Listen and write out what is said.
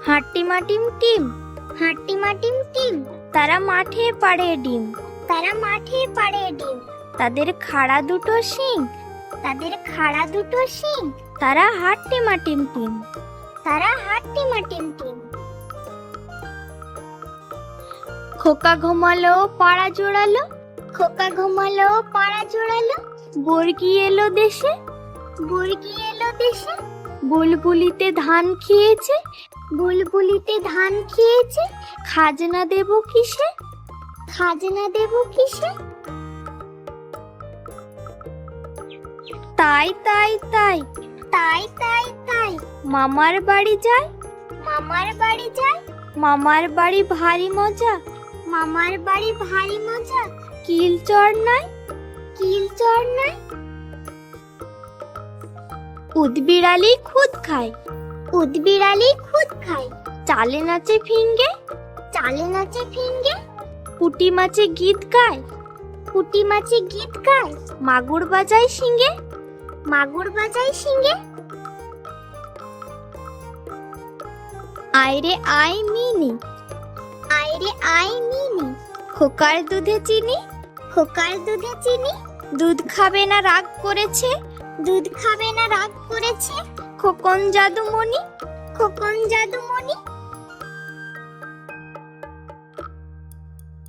হাট্টিমা team team, হাট্টিমা team team, তারা মাঠে পাড়ে ডিম। তারা মাঠে পাড়ে ডিম। তাদের খাড়া দুটো শিং, তাদের খাড়া দুটো শিং, তারা হাট্টিমা টিম টিম। তারা হাট্টিমা টিম টিম। খোকা ঘুমালো পাড়া জোড়ালো, খোকা ঘুমালো পাড়া জোড়ালো, বর্গি এলো দেশে। বর্গি এলো দেশে। বুলবুলিতে ধান খেয়েছে, বুলবুলিতে ধান খেয়েছে, খাজনা দেব কিসে? খাজনা দেব কিসে? তাই তাই তাই, তাই তাই তাই, মামার বাড়ি যায়। মামার বাড়ি যায়। মামার বাড়ি ভারী মজা, মামার বাড়ি ভারী মজা, কিল চড় নাই। কিল চড় নাই। উদবিড়ালি খুদ খায়, উদবিড়ালি খুদ খায়, চালে নাচে ফিঙ্গে। চালে নাচে ফিঙ্গে। পুঁটি মাছে গীত গায়, পুঁটি মাছে গীত গায়, মাগুর বাজায় শিঙ্গে। মাগুর বাজায় শিঙ্গে। আয়রে আয় মিনি, আয়রে আয় মিনি, খোকার দুধে চিনি। খোকার দুধে চিনি। দুধ খাবে না রাগ করেছে, দুধ খাবে না রাগ করেছে, খোকন জাদুমণি। খোকন জাদুমণি।